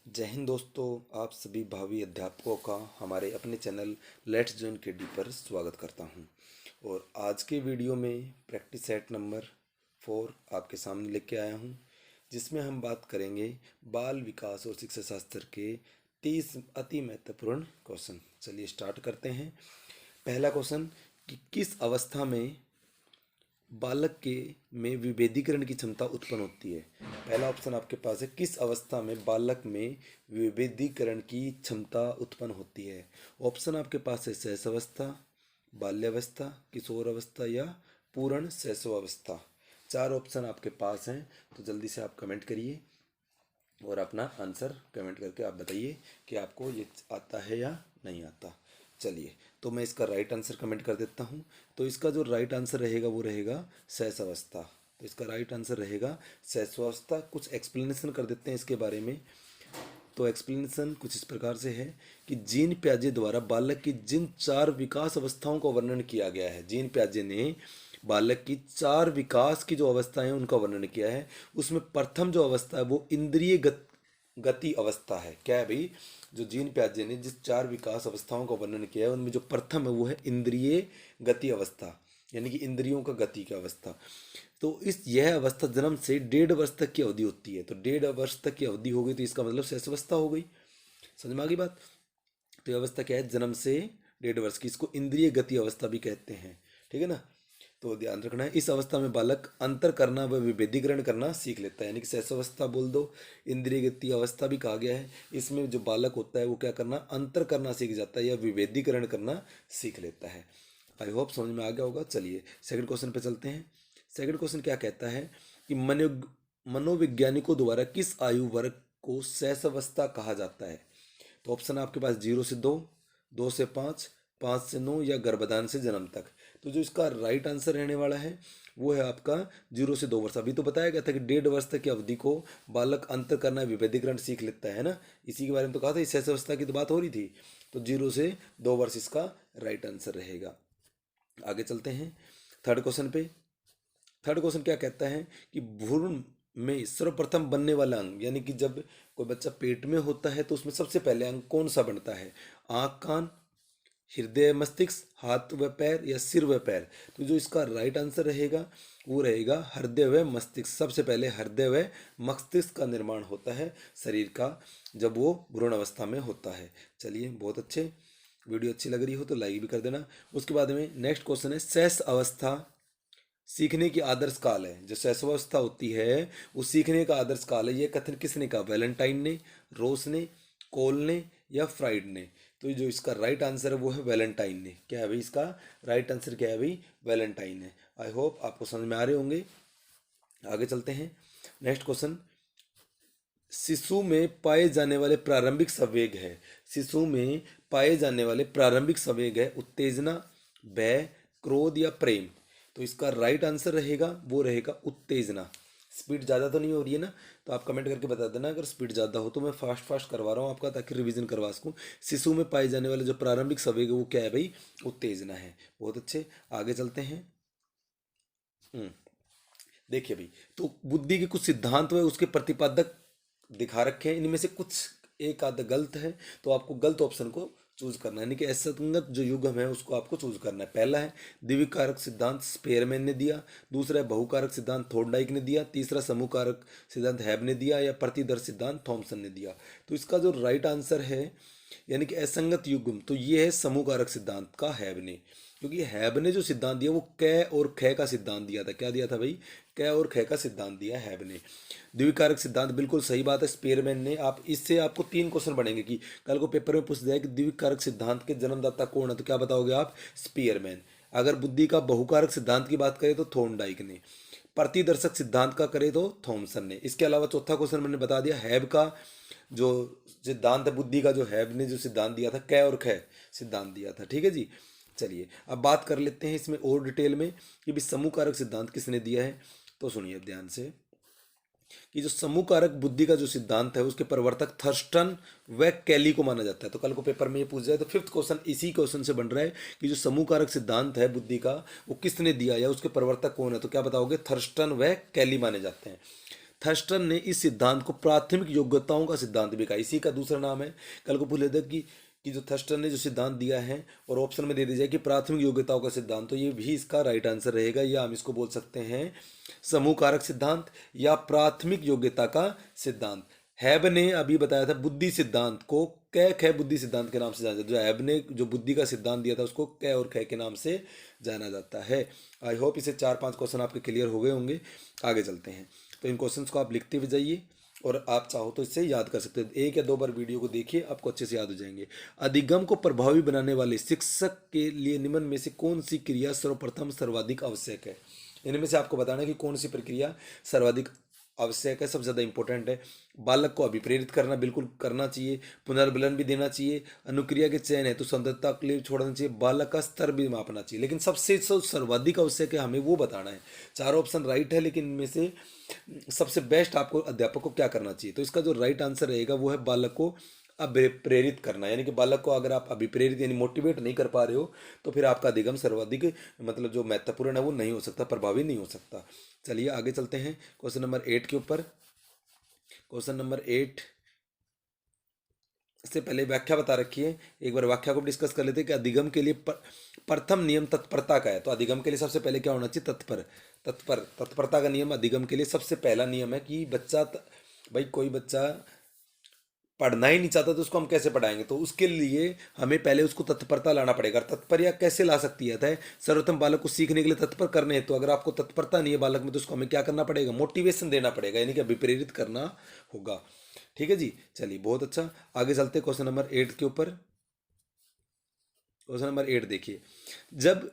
जय हिंद दोस्तों। आप सभी भावी अध्यापकों का हमारे अपने चैनल लेट्स जॉइन केडी पर स्वागत करता हूं। और आज के वीडियो में प्रैक्टिस सेट नंबर 4 आपके सामने लेके आया हूं, जिसमें हम बात करेंगे बाल विकास और शिक्षा शास्त्र के 30 अति महत्वपूर्ण क्वेश्चन। चलिए स्टार्ट करते हैं। पहला क्वेश्चन कि किस अवस्था में बालक के में विभेदीकरण की क्षमता उत्पन्न होती है। पहला ऑप्शन आपके पास है, किस अवस्था में बालक में विभेदीकरण की क्षमता उत्पन्न होती है। ऑप्शन आपके पास है शैशवावस्था, बाल्यावस्था, किशोर अवस्था या पूर्ण शैशवावस्था। चार ऑप्शन आपके पास हैं, तो जल्दी से आप कमेंट करिए और अपना आंसर कमेंट करके आप बताइए कि आपको ये आता है या नहीं आता। चलिए, तो मैं इसका राइट आंसर कमेंट कर देता हूँ। तो इसका जो राइट आंसर रहेगा वो रहेगा शैशवावस्था। तो इसका राइट आंसर रहेगा शैशवावस्था। कुछ एक्सप्लेनेशन कर देते हैं इसके बारे में। तो एक्सप्लेनेशन कुछ इस प्रकार से है कि जीन प्याजे द्वारा बालक की जिन 4 विकास अवस्थाओं का वर्णन किया गया है, जीन प्याजे ने बालक की 4 विकास की जो अवस्थाएं हैं उनका वर्णन किया है। उसमें प्रथम जो अवस्था है वो इंद्रिय गति अवस्था है। क्या है भाई? जो जीन प्याजे ने जिस 4 विकास अवस्थाओं का वर्णन किया है उनमें जो प्रथम है वो है इंद्रिय गति अवस्था, यानी कि इंद्रियों का गति की अवस्था। तो यह अवस्था जन्म से 1.5 वर्ष तक की अवधि होती है। तो 1.5 वर्ष तक की अवधि हो गई तो इसका मतलब शैशवावस्था हो गई। समझ में आ गई बात? तो ये अवस्था क्या है? जन्म से 1.5 वर्ष की, इसको इंद्रिय गति अवस्था भी कहते हैं। ठीक है ना? तो ध्यान रखना है, इस अवस्था में बालक अंतर करना व विभेदीकरण करना सीख लेता है, यानी कि शैशवावस्था बोल दो, इंद्रिय गति अवस्था भी कहा गया है। इसमें जो बालक होता है वो क्या करना, अंतर करना सीख जाता है या विभेदीकरण करना सीख लेता है। आई होप समझ में आ गया होगा। चलिए सेकंड क्वेश्चन पे चलते हैं। सेकंड क्वेश्चन क्या कहता है कि मनोवैज्ञानिकों द्वारा किस आयु वर्ग को शैशवावस्था कहा जाता है। तो ऑप्शन आपके पास 0 से 2, 2 से 5, 5 से 9 या गर्भधान से जन्म तक। तो जो इसका राइट आंसर रहने वाला है वो है आपका 0 से 2 वर्ष। अभी तो बताया गया था कि 1.5 वर्ष तक की अवधि को बालक अंतर करना विभेदीकरण सीख लेता है ना, इसी के बारे में तो कहा था, इस शैशवावस्था की तो बात हो रही थी। तो 0 से 2 वर्ष इसका राइट आंसर रहेगा। आगे चलते हैं थर्ड क्वेश्चन पे। थर्ड क्वेश्चन क्या कहता है कि भ्रूण में सर्वप्रथम बनने वाला अंग, यानी कि जब कोई बच्चा पेट में होता है तो उसमें सबसे पहले अंग कौन सा बनता है? आंख, कान, हृदय, मस्तिष्क, हाथ व पैर या सिर व पैर। तो जो इसका राइट आंसर रहेगा वो रहेगा हृदय व मस्तिष्क। सबसे पहले हृदय व मस्तिष्क का निर्माण होता है शरीर का जब वो भ्रूण अवस्था में होता है। चलिए बहुत अच्छे। वीडियो अच्छी लग रही हो तो लाइक भी कर देना। उसके बाद में नेक्स्ट क्वेश्चन है, शैश अवस्था सीखने की आदर्श काल है। जो शैशवावस्था होती है वो सीखने का आदर्श काल है। ये कथन किसने कहा? वैलेंटाइन ने, रोस ने, कोल ने या फ्राइड ने। तो जो इसका राइट आंसर है वो है वैलेंटाइन ने। क्या है भाई इसका राइट आंसर? क्या है भाई? वैलेंटाइन है। आई होप आपको समझ में आ रहे होंगे। आगे चलते हैं। नेक्स्ट क्वेश्चन, शिशु में पाए जाने वाले प्रारंभिक संवेग है। शिशु में पाए जाने वाले प्रारंभिक संवेग है उत्तेजना, भय, क्रोध या प्रेम। तो इसका राइट आंसर रहेगा वो रहेगा उत्तेजना। स्पीड ज़्यादा तो नहीं हो रही है ना? तो आप कमेंट करके बता देना अगर स्पीड ज़्यादा हो तो मैं फास्ट फास्ट करवा रहा हूँ आपका, ताकि रिवीजन करवा सकूँ। शिशु में पाए जाने वाले जो प्रारंभिक संवेग है वो क्या है भाई? उत्तेजना है। बहुत अच्छे। आगे चलते हैं। हम्म, देखिए भाई, तो बुद्धि के कुछ सिद्धांत व उसके प्रतिपादक दिखा रखे हैं। इनमें से कुछ एक आधा गलत है, तो आपको गलत ऑप्शन को चूज करना है, यानी कि असंगत जो युग्म है उसको आपको चूज करना है। पहला है द्विकारक कारक सिद्धांत, स्पेयरमैन ने दिया। दूसरा है बहुकारक सिद्धांत, थॉर्नडाइक ने दिया। तीसरा समूह कारक सिद्धांत, हैब ने दिया। या प्रतिदर्श सिद्धांत, थॉमसन ने दिया। तो इसका जो राइट आंसर है यानी कि असंगत युग्म, तो ये है समूह कारक सिद्धांत का हैब ने। क्योंकि हैब ने जो सिद्धांत दिया वो क और ख का सिद्धांत दिया था। क्या दिया था भाई? क और ख का सिद्धांत दिया हैब ने। द्विकारक सिद्धांत बिल्कुल सही बात है, स्पेयरमैन ने। आप इससे आपको 3 क्वेश्चन बनेंगे कि कल को पेपर में पूछ दिया कि द्विकारक सिद्धांत के जन्मदाता कौन है, तो क्या बताओगे आप? स्पेयरमैन। अगर बुद्धि का बहुकारक सिद्धांत की बात करें तो थॉर्नडाइक ने। प्रतिदर्शक सिद्धांत का करें तो थॉमसन ने। इसके अलावा चौथा क्वेश्चन मैंने बता दिया, हैब का जो सिद्धांत है, बुद्धि का जो हैब ने जो सिद्धांत दिया था, क और ख सिद्धांत दिया था। ठीक है जी। चलिए अब बात कर लेते हैं इसमें और डिटेल में कि भी समूह कारक सिद्धांत किसने दिया है। तो सुनिए ध्यान से कि जो समूह कारक बुद्धि का जो सिद्धांत है उसके प्रवर्तक थर्स्टन व कैली को माना जाता है। तो कल को पेपर में ये पूछ जाए तो फिफ्थ क्वेश्चन इसी क्वेश्चन से बन रहा है कि जो समूह कारक सिद्धांत है बुद्धि का वो किसने दिया या उसके प्रवर्तक कौन है। तो क्या बताओगे? थर्स्टन व कैली माने जाते हैं। थर्स्टन ने इस सिद्धांत को प्राथमिक योग्यताओं का सिद्धांत भी कहा। इसी का दूसरा नाम है, कल को पूछ लेते कि जो थर्स्टन ने जो सिद्धांत दिया है और ऑप्शन में दे दिया जाए कि प्राथमिक योग्यताओं का सिद्धांत, तो ये भी इसका राइट आंसर रहेगा। या हम इसको बोल सकते हैं समूह कारक सिद्धांत या प्राथमिक योग्यता का सिद्धांत। हैब ने अभी बताया था बुद्धि सिद्धांत को कै ख बुद्धि सिद्धांत के नाम से जाना जाता है। जो हैब ने जो बुद्धि का सिद्धांत दिया था उसको कै और ख के नाम से जाना जाता है। आई होप इसे 4-5 क्वेश्चन आपके क्लियर हो गए होंगे। आगे चलते हैं। तो इन क्वेश्चंस को आप लिखते हुए जाइए और आप चाहो तो इससे याद कर सकते हैं। 1 या 2 बार वीडियो को देखिए, आपको अच्छे से याद हो जाएंगे। अधिगम को प्रभावी बनाने वाले शिक्षक के लिए निम्न में से कौन सी क्रिया सर्वप्रथम सर्वाधिक आवश्यक है। इनमें से आपको बताना है कि कौन सी प्रक्रिया सर्वाधिक आवश्यक है, सबसे ज़्यादा इंपॉर्टेंट है। बालक को अभिप्रेरित करना बिल्कुल करना चाहिए, पुनर्बलन भी देना चाहिए। अनुक्रिया के चयन है तो संदर्भता के लिए छोड़ना चाहिए, बालक का स्तर भी मापना चाहिए। लेकिन सबसे सर्वाधिक आवश्यक है हमें वो बताना है। 4 ऑप्शन राइट है, लेकिन इनमें से सबसे बेस्ट आपको अध्यापक को क्या करना चाहिए। तो इसका जो राइट आंसर रहेगा वो है बालक को अभिप्रेरित करना। यानी कि बालक को अगर आप अभिप्रेरित यानी मोटिवेट नहीं कर पा रहे हो तो फिर आपका अधिगम सर्वाधिक मतलब जो महत्वपूर्ण है वो नहीं हो सकता, प्रभावी नहीं हो सकता। चलिए आगे चलते हैं क्वेश्चन नंबर 8 के ऊपर। क्वेश्चन नंबर 8 से पहले व्याख्या बता रखी है, एक बार व्याख्या को डिस्कस कर लेते हैं कि अधिगम के लिए प्रथम नियम तत्परता का है। तो अधिगम के लिए सबसे पहले क्या होना चाहिए, तत्परता का नियम अधिगम के लिए सबसे पहला नियम है कि बच्चा भाई कोई बच्चा पढ़ना ही नहीं चाहता तो उसको हम कैसे पढ़ाएंगे। तो उसके लिए हमें पहले उसको तत्परता लाना पड़ेगा। तत्परता कैसे ला सकती है, सर्वप्रथम बालक को सीखने के लिए तत्पर करने हैं। तो अगर आपको तत्परता नहीं है बालक में तो उसको हमें क्या करना पड़ेगा, मोटिवेशन देना पड़ेगा, यानी कि अभिप्रेरित करना होगा। ठीक है जी, चलिए बहुत अच्छा। आगे चलते क्वेश्चन नंबर 8 के ऊपर। क्वेश्चन नंबर 8 देखिए, जब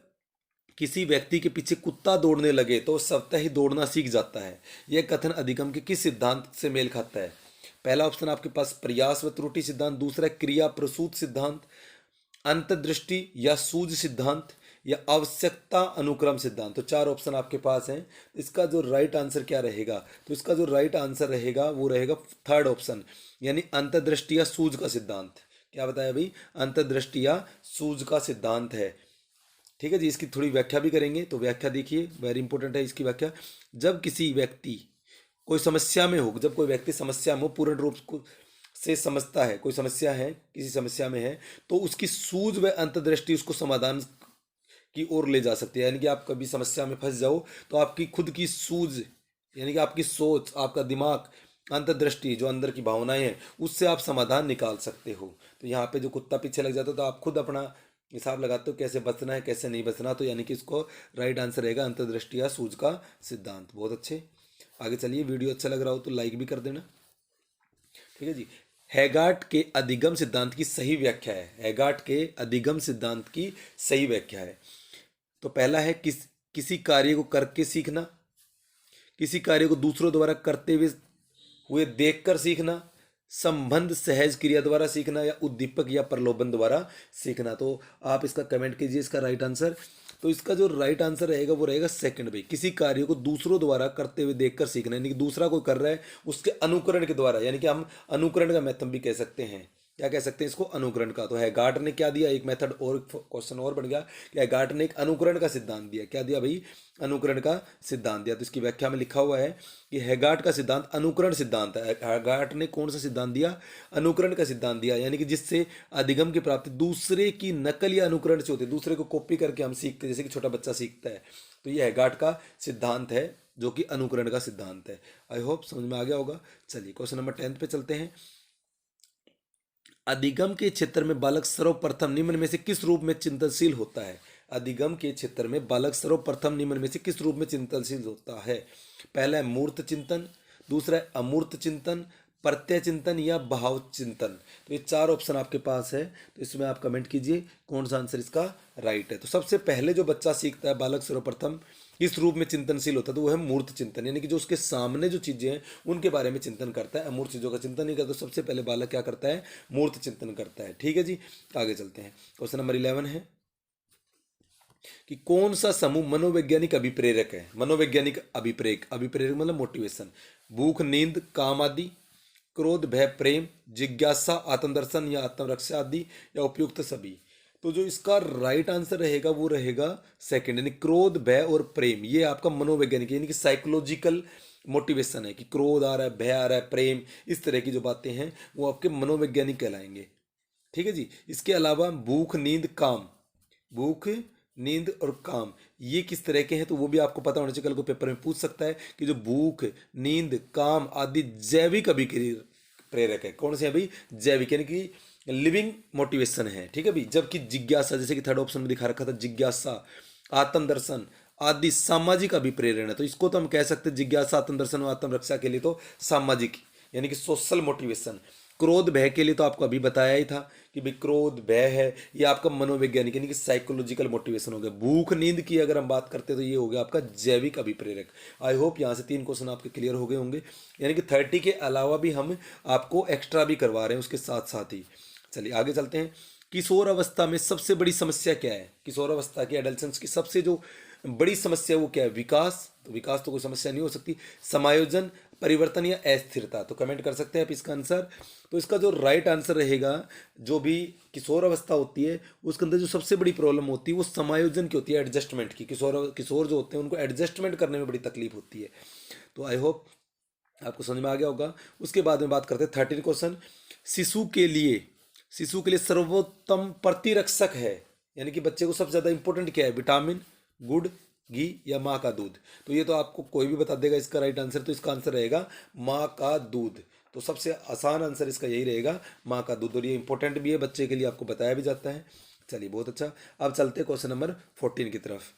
किसी व्यक्ति के पीछे कुत्ता दौड़ने लगे तो स्वतः ही दौड़ना सीख जाता है। यह कथन अधिगम के किस सिद्धांत से मेल खाता है। पहला ऑप्शन आपके पास प्रयास व त्रुटि सिद्धांत, दूसरा क्रिया प्रसूत सिद्धांत, अंतर्दृष्टि या सूझ सिद्धांत या आवश्यकता अनुक्रम सिद्धांत। तो 4 ऑप्शन आपके पास हैं। इसका जो राइट आंसर क्या रहेगा, तो इसका जो राइट आंसर रहेगा वो रहेगा 3rd ऑप्शन, यानी अंतर्दृष्टि या सूझ का सिद्धांत। क्या बताया भाई, अंतर्दृष्टि या सूझ का सिद्धांत है। ठीक है जी, इसकी थोड़ी व्याख्या भी करेंगे। तो व्याख्या देखिए, वेरी इंपॉर्टेंट है इसकी व्याख्या। जब किसी व्यक्ति कोई समस्या में हो, जब कोई व्यक्ति समस्या में पूर्ण रूप से समझता है, कोई समस्या है किसी समस्या में है, तो उसकी सूझ व अंतर्दृष्टि उसको समाधान की ओर ले जा सकती है। यानी कि आप कभी समस्या में फंस जाओ तो आपकी खुद की सूझ यानी कि आपकी सोच, आपका दिमाग, अंतर्दृष्टि जो अंदर की भावनाएं हैं उससे आप समाधान निकाल सकते हो। तो यहाँ पे जो कुत्ता पीछे लग जाता है तो आप खुद अपना हिसाब लगाते हो कैसे बचना है कैसे नहीं बचना। तो यानी कि इसको राइट आंसर रहेगा अंतर्दृष्टि या सूझ का सिद्धांत। बहुत अच्छे, आगे चलिए। वीडियो अच्छा लग रहा हो तो लाइक भी कर देना। ठीक है जी, हैगार्ट के अधिगम सिद्धांत की सही व्याख्या है। हैगार्ट के अधिगम सिद्धांत की सही व्याख्या है। तो पहला है किसी कार्य को करके सीखना, किसी कार्य को दूसरों द्वारा करते हुए देखकर सीखना, संबंध सहज क्रिया द्वारा सीखना या उद्दीपक या प्रलोभन द्वारा सीखना। तो आप इसका कमेंट कीजिए इसका राइट आंसर। तो इसका जो राइट आंसर रहेगा वो रहेगा 2nd भाई, किसी कार्य को दूसरों द्वारा करते हुए देखकर सीखना, यानी कि दूसरा कोई कर रहा है उसके अनुकरण के द्वारा, यानी कि हम अनुकरण का मेथड भी कह सकते हैं। क्या कह सकते हैं इसको, अनुकरण का। तो हैगार्ट ने क्या दिया, एक मेथड और क्वेश्चन और बन गया कि हैगार्ट ने एक अनुकरण का सिद्धांत दिया। क्या दिया भाई, अनुकरण का सिद्धांत दिया। तो इसकी व्याख्या में लिखा हुआ है कि हैगार्ट का सिद्धांत अनुकरण सिद्धांत है। हैगार्ट ने कौन सा सिद्धांत दिया, अनुकरण का सिद्धांत दिया, यानी कि जिससे अधिगम की प्राप्ति दूसरे की नकल या अनुकरण से होती है, दूसरे को कॉपी करके हम सीखते हैं, जैसे कि छोटा बच्चा सीखता है। तो ये हैगार्ट का सिद्धांत है जो कि अनुकरण का सिद्धांत है। आई होप समझ में आ गया होगा। चलिए क्वेश्चन नंबर 10 पे चलते हैं। अधिगम के क्षेत्र में बालक सर्वप्रथम निम्न में से किस रूप में चिंतनशील होता है। अधिगम के क्षेत्र में बालक सर्वप्रथम निम्न में से किस रूप में चिंतनशील होता है। पहला है मूर्त चिंतन, दूसरा है अमूर्त चिंतन, प्रत्यय चिंतन या भाव चिंतन। तो ये 4 ऑप्शन आपके पास है। तो इसमें आप कमेंट कीजिए कौन सा आंसर इसका राइट है। तो सबसे पहले जो बच्चा सीखता है, बालक सर्वप्रथम किस रूप में चिंतनशील होता है, तो वो है मूर्त चिंतन, यानी कि जो उसके सामने जो चीजें हैं उनके बारे में चिंतन करता है। अमूर्त चीजों का चिंतन नहीं करता। तो सबसे पहले बालक क्या करता है, मूर्त चिंतन करता है। ठीक है जी, आगे चलते हैं। क्वेश्चन नंबर 11 है कि कौन सा समूह मनोवैज्ञानिक अभिप्रेरक है। मनोवैज्ञानिक अभिप्रेरक, अभिप्रेरक मतलब मोटिवेशन, भूख, नींद, काम आदि, क्रोध, भय, प्रेम, जिज्ञासा, आत्मदर्शन या आत्मरक्षा आदि या उपयुक्त सभी। तो जो इसका राइट आंसर रहेगा वो रहेगा 2nd, यानी क्रोध, भय और प्रेम। ये आपका मनोवैज्ञानिक यानी कि साइकोलॉजिकल मोटिवेशन है कि क्रोध आ रहा है, भय आ रहा है, प्रेम, इस तरह की जो बातें हैं वो आपके मनोवैज्ञानिक कहलाएंगे। ठीक है जी। इसके अलावा भूख, नींद, काम, भूख, नींद और काम, ये किस तरह के हैं तो वो भी आपको पता होना चाहिए, कल को पेपर में पूछ सकता है कि जो भूख, नींद, काम आदि जैविक अभिक्रिया प्रेरक है। कौन से है भाई? जैविक, यानी कि लिविंग मोटिवेशन है। ठीक है भाई। जबकि जिज्ञासा, जैसे कि थर्ड ऑप्शन में दिखा रखा था, जिज्ञासा, आत्मदर्शन आदि सामाजिक अभिप्रेरण है। तो इसको तो हम कह सकते हैं जिज्ञासा, आत्मदर्शन और आत्मरक्षा के लिए तो सामाजिक, यानी कि सोशल मोटिवेशन। क्रोध, भय के लिए तो आपको अभी बताया ही था कि भाई क्रोध, भय है ये आपका मनोवैज्ञानिक यानी कि साइकोलॉजिकल मोटिवेशन हो गया। भूख, नींद की अगर हम बात करते हैं तो ये हो गया आपका जैविक अभिप्रेरक। आई होप यहाँ से 3 क्वेश्चन आपके क्लियर हो गए होंगे, यानी कि 30 के अलावा भी हम आपको एक्स्ट्रा भी करवा रहे हैं उसके साथ साथ ही। चलिए आगे चलते हैं। किशोर अवस्था में सबसे बड़ी समस्या क्या है? किशोर अवस्था की, एडल्सेंस की सबसे जो बड़ी समस्या वो क्या है? विकास। तो विकास तो कोई समस्या नहीं हो सकती। समायोजन, परिवर्तन या अस्थिरता। तो कमेंट कर सकते हैं आप इसका आंसर। तो इसका जो राइट आंसर रहेगा, जो भी किशोर अवस्था होती है उसके अंदर जो सबसे बड़ी प्रॉब्लम होती है वो समायोजन की होती है, एडजस्टमेंट की। किशोर किशोर जो होते हैं उनको एडजस्टमेंट करने में बड़ी तकलीफ होती है। तो आई होप आपको समझ में आ गया होगा। उसके बाद में बात करते हैं 13 क्वेश्चन। शिशु के लिए सर्वोत्तम प्रतिरक्षक है, यानी कि बच्चे को सबसे ज़्यादा इंपॉर्टेंट क्या है? विटामिन, गुड़, घी या माँ का दूध। तो ये तो आपको कोई भी बता देगा इसका राइट आंसर। तो इसका आंसर रहेगा माँ का दूध। तो सबसे आसान आंसर इसका यही रहेगा, माँ का दूध। और ये इंपॉर्टेंट भी है बच्चे के लिए, आपको बताया भी जाता है। चलिए बहुत अच्छा। अब चलते हैं क्वेश्चन नंबर 14 की तरफ।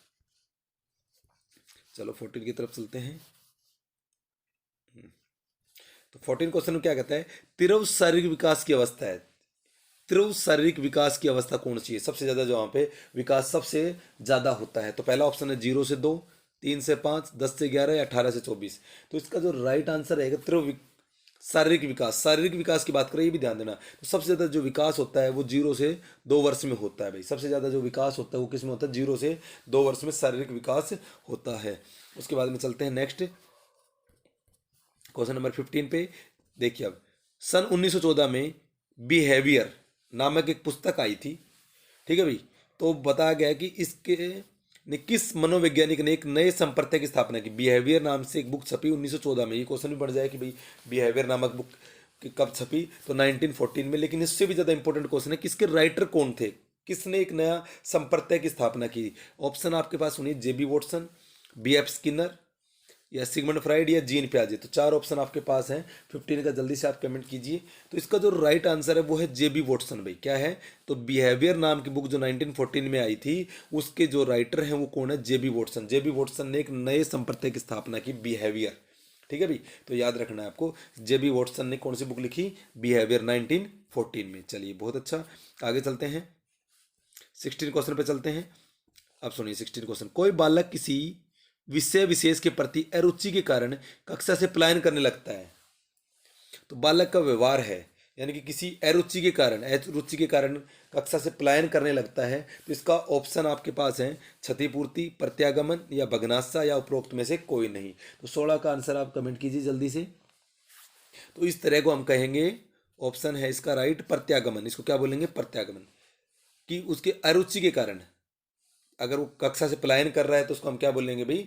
चलो 14 की तरफ चलते हैं। तो 14 क्वेश्चन में क्या कहता है? तीव्र शारीरिक विकास की अवस्था है। तीव्र शारीरिक विकास की अवस्था कौन सी है? सबसे ज्यादा जो वहां पे विकास सबसे ज्यादा होता है। तो पहला ऑप्शन है 0 से 2, 3 से 5, 10 से 11 या 18 से 24। तो इसका जो राइट आंसर रहेगा तीव्र शारीरिक विकास। शारीरिक विकास की बात करें, ये भी ध्यान देना। तो सबसे ज्यादा जो विकास होता है वो 0 से 2 वर्ष में होता है भाई। सबसे ज्यादा जो विकास होता है वो किस में होता है? 0 से 2 वर्ष में शारीरिक विकास होता है। उसके बाद में चलते हैं नेक्स्ट क्वेश्चन नंबर 15 पे। देखिए अब सन 1914 में बिहेवियर नामक एक पुस्तक आई थी। ठीक है भाई। तो बताया गया है कि इसके ने किस मनोवैज्ञानिक ने एक नए संप्रदाय की स्थापना की? बिहेवियर नाम से एक बुक छपी 1914 में। ये क्वेश्चन भी बढ़ जाए कि भाई बिहेवियर नामक बुक कब छपी? तो 1914 में। लेकिन इससे भी ज़्यादा इंपॉर्टेंट क्वेश्चन है किसके राइटर कौन थे, किसने एक नया संप्रदाय की स्थापना की? ऑप्शन आपके पास सुनिए, जेबी वॉटसन, बी.एफ. स्किनर या सिगमंड फ्राइड या जीन पियाजे। तो 4 ऑप्शन आपके पास हैं। 15 का जल्दी से आप कमेंट कीजिए। तो इसका जो राइट आंसर है वो है जेबी वॉटसन भाई। क्या है? तो बिहेवियर नाम की बुक जो 1914 में आई थी उसके जो राइटर हैं वो कौन है? जेबी वॉटसन। जेबी वॉटसन ने एक नए संप्रदाय की स्थापना की, बिहेवियर। ठीक है भाई। तो याद रखना है आपको, जेबी वॉटसन ने कौन सी बुक लिखी? बिहेवियर 1914 में। चलिए बहुत अच्छा, आगे चलते हैं। 16 क्वेश्चन पे चलते हैं। अब सुनिए 16 क्वेश्चन। कोई बालक किसी विषय विशेष के प्रति अरुचि के कारण कक्षा से पलायन करने लगता है। तो बालक का व्यवहार है, यानी कि किसी अरुचि के कारण कक्षा से पलायन करने लगता है। तो इसका ऑप्शन आपके पास है क्षतिपूर्ति, प्रत्यागमन या बगनासा या उपरोक्त में से कोई नहीं। तो 16 का आंसर आप कमेंट कीजिए जल्दी से। तो इस तरह को हम कहेंगे, ऑप्शन है इसका राइट प्रत्यागमन। इसको क्या बोलेंगे? प्रत्यागमन। कि उसके अरुचि के कारण अगर वो कक्षा से पलायन कर रहा है तो उसको हम क्या बोलेंगे भाई?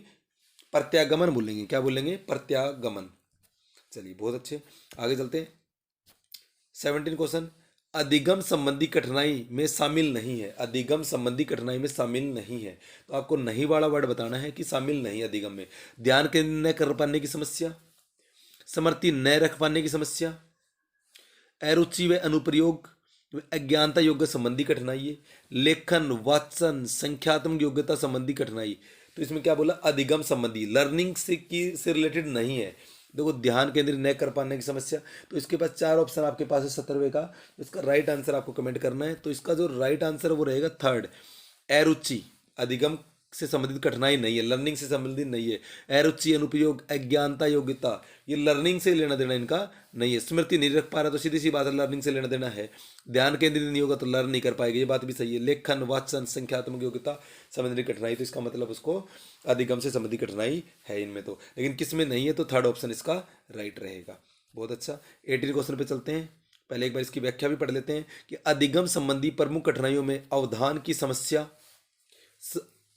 प्रत्यागमन बोलेंगे। क्या बोलेंगे? प्रत्यागमन। चलिए बहुत अच्छे, आगे चलते हैं। 17 क्वेश्चन। अधिगम संबंधी कठिनाई में शामिल नहीं है। अधिगम संबंधी कठिनाई में शामिल नहीं है। तो आपको नहीं वाला वर्ड बताना है कि शामिल नहीं अधिगम में। ध्यान केंद्रित न कर पाने की समस्या, स्मृति न रख पाने की समस्या, अरुचि व अनुप्रयोग, अज्ञानता योग्य संबंधी कठिनाई है, लेखन, वाचन, संख्यात्मक योग्यता संबंधी कठिनाई। तो इसमें क्या बोला? अधिगम संबंधी, लर्निंग से रिलेटेड नहीं है। देखो, ध्यान केंद्रित न कर पाने की समस्या। तो इसके पास 4 ऑप्शन आपके पास है 17वें का। इसका राइट आंसर आपको कमेंट करना है। तो इसका जो राइट आंसर है वो रहेगा थर्ड, अरुचि। अधिगम से संबंधित कठिनाई नहीं है, लर्निंग से संबंधित नहीं है। अरुचि, अनुपयोग, अज्ञानता, योग्यता, ये लर्निंग से लेना देना इनका नहीं है। स्मृति नहीं रख पा रहा तो सीधी सी बात है, लर्निंग से लेना देना है। ध्यान केंद्रित नहीं होगा तो लर्न नहीं कर पाएगा, ये बात भी सही है। लेखन, वाचन, संख्यात्मक योग्यता संबंधी कठिनाई, तो इसका मतलब उसको अधिगम से संबंधी कठिनाई है इनमें। तो लेकिन किस में नहीं है? तो थर्ड ऑप्शन इसका राइट रहेगा। बहुत अच्छा, 18 क्वेश्चन पे चलते हैं। पहले एक बार इसकी व्याख्या भी पढ़ लेते हैं कि अधिगम संबंधी प्रमुख कठिनाइयों में अवधान की समस्या,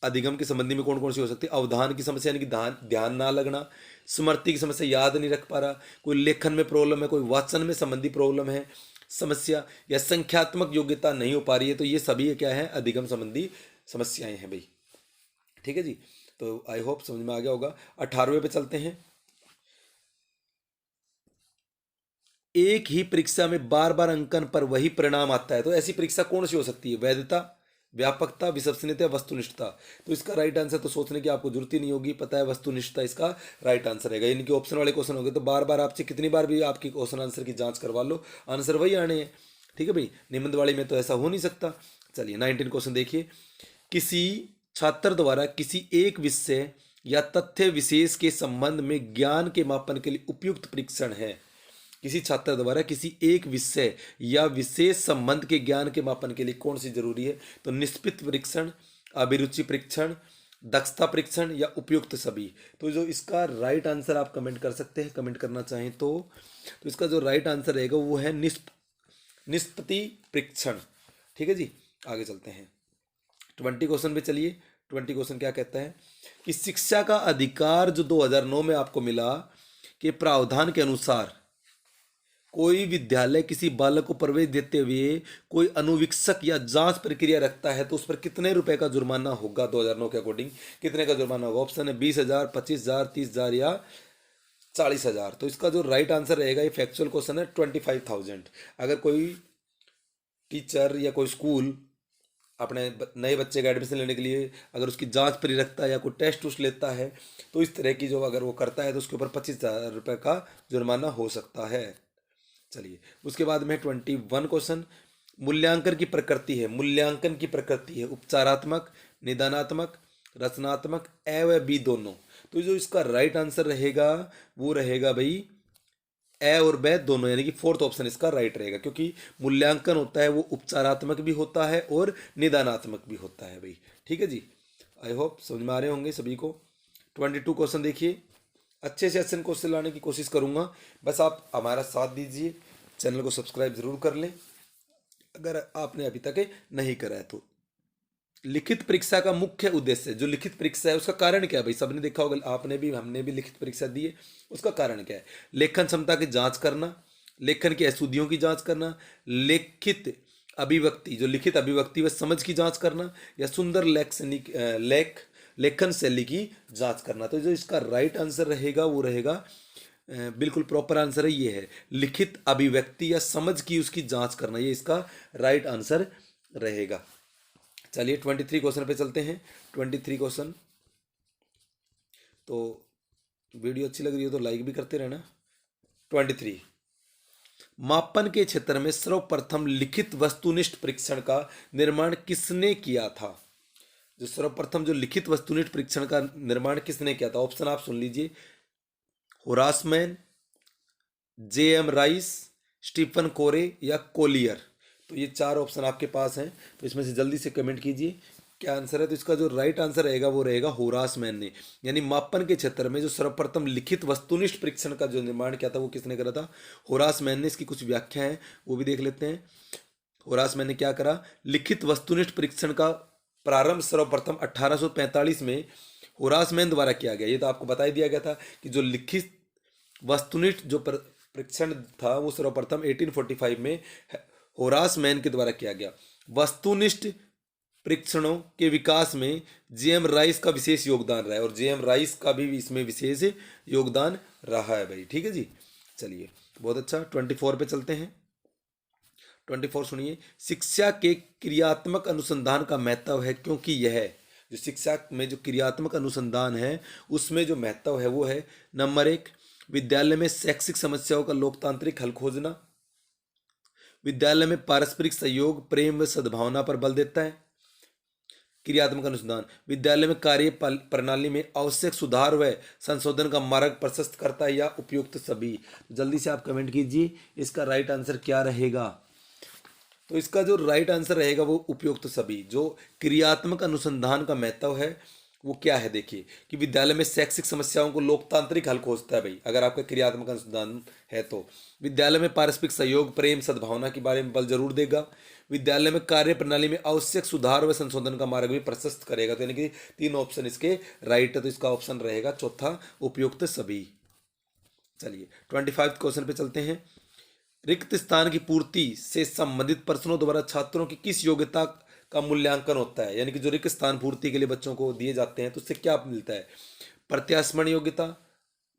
अधिगम के संबंधी में कौन कौन सी हो सकती है? अवधान की समस्या, यानी कि ध्यान ना लगना, स्मृति की समस्या, याद नहीं रख पा रहा, कोई लेखन में प्रॉब्लम है, कोई वाचन में संबंधी प्रॉब्लम है समस्या, या संख्यात्मक योग्यता नहीं हो पा रही है, तो ये सभी क्या है? अधिगम संबंधी समस्याएं हैं भाई। ठीक है जी, तो आई होप समझ में आ गया होगा। 18वें पे चलते हैं। एक ही परीक्षा में बार बार अंकन पर वही परिणाम आता है, तो ऐसी परीक्षा कौन सी हो सकती है? वैधता, व्यापकता, विश्वसनीयता, वस्तुनिष्ठता। तो इसका राइट आंसर तो सोचने की आपको जरूरत ही नहीं होगी, पता है वस्तुनिष्ठता इसका राइट आंसर है। यानी कि ऑप्शन वाले क्वेश्चन हो गए तो बार बार आपसे कितनी बार भी आपकी क्वेश्चन आंसर की जांच करवा लो, आंसर वही आने हैं। ठीक है भाई, निबंध वाली में तो ऐसा हो नहीं सकता। चलिए 19 क्वेश्चन देखिए। किसी छात्र द्वारा किसी एक विषय या तथ्य विशेष के संबंध में ज्ञान के मापन के लिए उपयुक्त परीक्षण है। किसी छात्र द्वारा किसी एक विषय या विशेष संबंध के ज्ञान के मापन के लिए कौन सी जरूरी है? तो निष्पित परीक्षण, अभिरुचि परीक्षण, दक्षता परीक्षण, या उपयुक्त सभी। तो जो इसका राइट आंसर आप कमेंट कर सकते हैं, कमेंट करना चाहें तो इसका जो राइट आंसर रहेगा वो है निष्पत्ति परीक्षण। ठीक है जी, आगे चलते हैं 20 क्वेश्चन पे चलिए। 20 क्वेश्चन क्या कहता है कि शिक्षा का अधिकार जो 2009 में आपको मिला के प्रावधान के अनुसार कोई विद्यालय किसी बालक को प्रवेश देते हुए कोई अनुवीक्षक या जांच प्रक्रिया रखता है तो उस पर कितने रुपए का जुर्माना होगा? 2009 के अकॉर्डिंग कितने का जुर्माना होगा? ऑप्शन है 20,000, 25,000, 30,000 या 40,000। तो इसका जो राइट आंसर रहेगा, ये फैक्चुअल क्वेश्चन है, 25,000। अगर कोई टीचर या कोई स्कूल अपने नए बच्चे का एडमिशन लेने के लिए अगर उसकी जांच परी रखता है या कोई टेस्ट उस्ट लेता है तो इस तरह की जो अगर वो करता है तो उसके ऊपर 25,000 रुपये का जुर्माना हो सकता है। चलिए उसके बाद में 21 क्वेश्चन। मूल्यांकन की प्रकृति है, मूल्यांकन की प्रकृति है उपचारात्मक, निदानात्मक, रचनात्मक, ए व बी दोनों। तो जो इसका राइट आंसर रहेगा वो रहेगा भाई ए और ब दोनों, यानी कि फोर्थ ऑप्शन इसका राइट रहेगा, क्योंकि मूल्यांकन होता है वो उपचारात्मक भी होता है और निदानात्मक भी होता है भाई। ठीक है जी, आई होप समझ में आ रहे होंगे सभी को। 22 क्वेश्चन देखिए, अच्छे से अच्छे क्वेश्चन लाने की कोशिश करूंगा, बस आप हमारा साथ दीजिए, चैनल को सब्सक्राइब जरूर कर लें अगर आपने अभी तक नहीं करा है तो। लिखित परीक्षा का मुख्य उद्देश्य, जो लिखित परीक्षा है उसका कारण क्या है भाई? सबने देखा होगा, आपने भी हमने भी लिखित परीक्षा दी है, उसका कारण क्या है? लेखन क्षमता की जांच करना, लेखन की अशुद्धियों की जांच करना, लिखित अभिव्यक्ति, जो लिखित अभिव्यक्ति व समझ की जांच करना, या सुंदर लेखन शैली की जांच करना। तो जो इसका राइट आंसर रहेगा वो रहेगा, बिल्कुल प्रॉपर आंसर है, ये है लिखित अभिव्यक्ति या समझ की उसकी जांच करना, ये इसका राइट आंसर रहेगा। चलिए 23 क्वेश्चन पे चलते हैं। 23 क्वेश्चन, तो वीडियो अच्छी लग रही हो तो लाइक भी करते रहना। 23, मापन के क्षेत्र में सर्वप्रथम लिखित वस्तुनिष्ठ परीक्षण का निर्माण किसने किया था? जो सर्वप्रथम जो लिखित वस्तुनिष्ठ परीक्षण का निर्माण किसने किया था? ऑप्शन आप सुन लीजिए, Horace man, J.M. Rice, Stephen कोरे, या कोलियर। तो ये चार ऑप्शन आपके पास हैं, तो इसमें से जल्दी से कमेंट कीजिए क्या आंसर है। तो इसका जो राइट आंसर रहेगा वो रहेगा होरास मैन ने, यानी मापन के क्षेत्र में जो सर्वप्रथम लिखित वस्तुनिष्ठ परीक्षण का जो निर्माण किया था वो किसने करा था? होरास मैन ने। इसकी कुछ व्याख्या है वो भी देख लेते हैं। होरास मैन ने क्या करा? लिखित वस्तुनिष्ठ परीक्षण का प्रारंभ सर्वप्रथम 1845 में होरास मैन द्वारा किया गया। ये तो आपको बता ही दिया गया था कि जो लिखित वस्तुनिष्ठ जो परीक्षण था वो सर्वप्रथम 1845 में होरास मैन के द्वारा किया गया। वस्तुनिष्ठ परीक्षणों के विकास में J.M. राइस का विशेष योगदान रहा है, और J.M. राइस का भी इसमें विशेष योगदान रहा है भाई। ठीक है जी, चलिए बहुत अच्छा। 24 पे चलते हैं। 24 सुनिए, शिक्षा के क्रियात्मक अनुसंधान का महत्व है क्योंकि यह जो शिक्षा में जो क्रियात्मक अनुसंधान है उसमें जो महत्व है वो है, नंबर 1, विद्यालय में शैक्षिक समस्याओं का लोकतांत्रिक हल खोजना, विद्यालय में पारस्परिक सहयोग, प्रेम व सद्भावना पर बल देता है। क्रियात्मक अनुसंधान विद्यालय में कार्य प्रणाली में आवश्यक सुधार व संशोधन का मार्ग प्रशस्त करता है, या उपयुक्त सभी। जल्दी से आप कमेंट कीजिए इसका राइट आंसर क्या रहेगा। तो इसका जो राइट आंसर रहेगा वो उपयुक्त सभी। जो क्रियात्मक अनुसंधान का महत्व है वो क्या है देखिए कि विद्यालय में शैक्षिक समस्याओं को लोकतांत्रिक हल खोजता है भाई, अगर आपका क्रियात्मक अनुसंधान है तो। विद्यालय में पारस्परिक सहयोग, प्रेम, सद्भावना के बारे में बल जरूर देगा। विद्यालय में कार्य प्रणाली में आवश्यक सुधार व संशोधन का मार्ग भी प्रशस्त करेगा। तो यानी कि 3 ऑप्शन इसके राइट है, तो इसका ऑप्शन रहेगा चौथा, उपयुक्त सभी। चलिए 25 क्वेश्चन पे चलते हैं। रिक्त स्थान की पूर्ति से संबंधित प्रश्नों द्वारा छात्रों की किस योग्यता का मूल्यांकन होता है? यानी कि जो रिक्त स्थान पूर्ति के लिए बच्चों को दिए जाते हैं तो उससे क्या मिलता है? प्रत्यास्मरण योग्यता,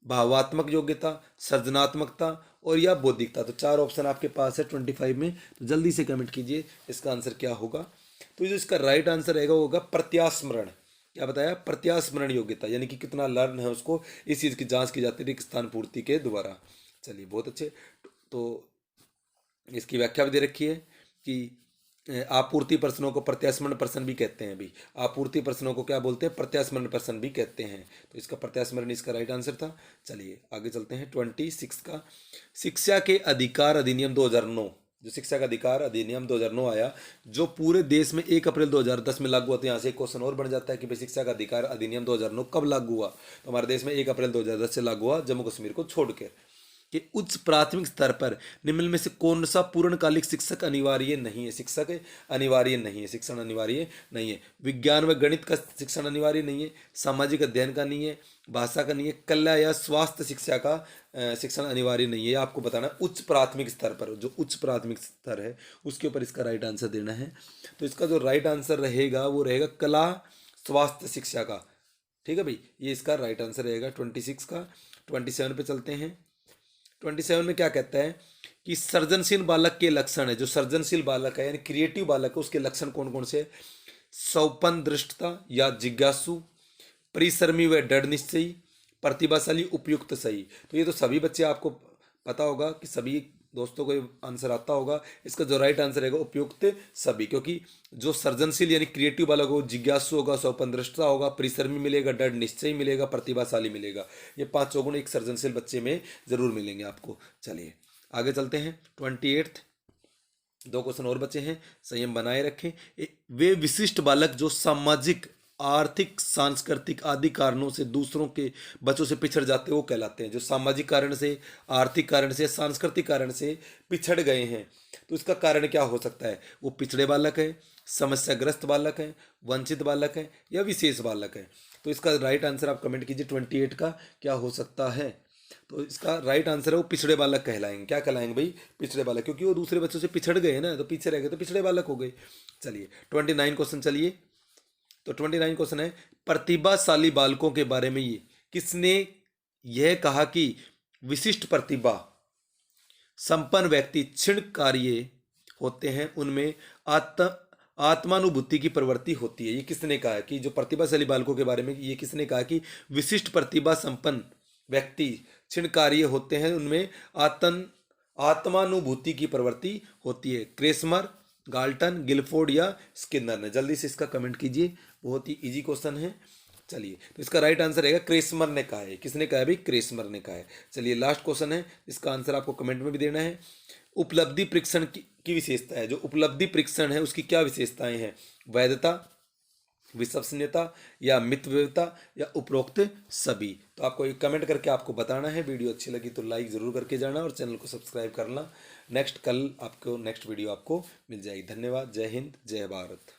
भावात्मक योग्यता, सृजनात्मकता और या बौद्धिकता। तो 4 ऑप्शन आपके पास है 25 में, तो जल्दी से कमेंट कीजिए इसका आंसर क्या होगा। तो जो इसका राइट आंसर रहेगा वो होगा प्रत्यास्मरण। क्या बताया? प्रत्यास्मरण योग्यता, यानी कि कितना लर्न है उसको, इस चीज़ की जांच की जाती है रिक्त स्थान पूर्ति के द्वारा। चलिए बहुत अच्छे। तो इसकी व्याख्या भी दे रखी है कि आपूर्ति प्रश्नों को प्रत्यास्मरण प्रश्न भी कहते हैं भी। आपूर्ति प्रश्नों को क्या बोलते हैं? प्रत्यास्मरण प्रश्न भी कहते हैं। तो इसका प्रत्यास्मरण इसका राइट आंसर था। चलिए आगे चलते हैं 26 का। शिक्षा के अधिकार अधिनियम 2009, जो शिक्षा का अधिकार अधिनियम 2009 आया, जो पूरे देश में 1 अप्रैल 2010 में लागू हुआ। तो यहाँ से एक क्वेश्चन और बन जाता है कि भाई शिक्षा का अधिकार अधिनियम 2009 कब लागू हुआ? तो हमारे देश में 1 अप्रैल 2010 से लागू हुआ, जम्मू कश्मीर को छोड़कर। कि उच्च प्राथमिक स्तर पर निम्न में से कौन सा पूर्णकालिक शिक्षक अनिवार्य नहीं है? शिक्षक अनिवार्य नहीं है, शिक्षण अनिवार्य नहीं है। विज्ञान व गणित का शिक्षण अनिवार्य नहीं है, सामाजिक अध्ययन का नहीं है, भाषा का नहीं है, कला या स्वास्थ्य शिक्षा का शिक्षण अनिवार्य नहीं है। आपको बताना उच्च प्राथमिक स्तर पर, जो उच्च प्राथमिक स्तर है उसके ऊपर इसका राइट आंसर देना है। तो इसका जो राइट आंसर रहेगा वो रहेगा कला स्वास्थ्य शिक्षा का। ठीक है भाई, ये इसका राइट आंसर रहेगा 26 का। 27 पे चलते हैं। 27 में क्या कहता है कि सृजनशील बालक के लक्षण है, जो सृजनशील बालक है यानी क्रिएटिव बालक है, उसके लक्षण कौन कौन से? सौपन दृष्टता या जिज्ञासु, परिश्रमी व दृढ़ निश्चयी, प्रतिभाशाली, उपयुक्त सही। तो ये तो सभी बच्चे आपको पता होगा कि सभी दोस्तों को आंसर आता होगा। इसका जो राइट आंसर रहेगा उपयुक्त सभी, क्योंकि जो सृजनशील यानी क्रिएटिव वाला होगा, जिज्ञासु होगा, स्वपनदृष्टा होगा, परिश्रमी मिलेगा, दृढ़ निश्चय मिलेगा, प्रतिभाशाली मिलेगा। ये 5 गुण एक सृजनशील बच्चे में जरूर मिलेंगे आपको। चलिए आगे चलते हैं 28। 2 क्वेश्चन और बचे हैं। संयम बनाए रखें। वे विशिष्ट बालक जो सामाजिक, आर्थिक, सांस्कृतिक आदि कारणों से दूसरों के बच्चों से पिछड़ जाते हैं वो कहलाते हैं। जो सामाजिक कारण से, आर्थिक कारण से, सांस्कृतिक कारण से पिछड़ गए हैं, तो इसका कारण क्या हो सकता है? वो पिछड़े बालक है, समस्याग्रस्त बालक है, वंचित बालक है या विशेष बालक है। तो इसका राइट आंसर आप कमेंट कीजिए 28 का क्या हो सकता है। तो इसका राइट आंसर है वो पिछड़े बालक कहलाएंगे। क्या कहलाएंगे भाई? पिछड़े बालक, क्योंकि वो दूसरे बच्चों से पिछड़ गए ना, तो पीछे रह गए तो पिछड़े बालक हो गए। चलिए 29 क्वेश्चन। चलिए तो 29 क्वेश्चन है, प्रतिभाशाली बालकों के बारे में ये किसने यह कहा कि विशिष्ट प्रतिभा संपन्न व्यक्ति क्षीण कार्य होते हैं, उनमें आत्मानुभूति की प्रवृत्ति होती है। ये किसने कहा है कि जो प्रतिभाशाली बालकों के बारे में ये किसने कहा कि विशिष्ट प्रतिभा संपन्न व्यक्ति क्षीण कार्य होते हैं, उनमें आत्मानुभूति की प्रवृत्ति होती है? क्रेसमर, गाल्टन, गिलफोर्ड या स्किनर ने? जल्दी से इसका कमेंट कीजिए, बहुत ही इजी क्वेश्चन है। चलिए तो इसका राइट आंसर रहेगा क्रेसमर ने कहा है। किसने कहा है भाई? क्रेसमर ने कहा है। चलिए लास्ट क्वेश्चन है, इसका आंसर आपको कमेंट में भी देना है। उपलब्धि परीक्षण की विशेषता है, जो उपलब्धि परीक्षण है उसकी क्या विशेषताएं हैं? वैधता, विश्वसनीयता या मितव्ययिता या उपरोक्त सभी। तो आपको एक कमेंट करके आपको बताना है। वीडियो अच्छी लगी तो लाइक ज़रूर करके जाना और चैनल को सब्सक्राइब करना। कल आपको नेक्स्ट वीडियो आपको मिल जाएगी। धन्यवाद। जय हिंद, जय भारत।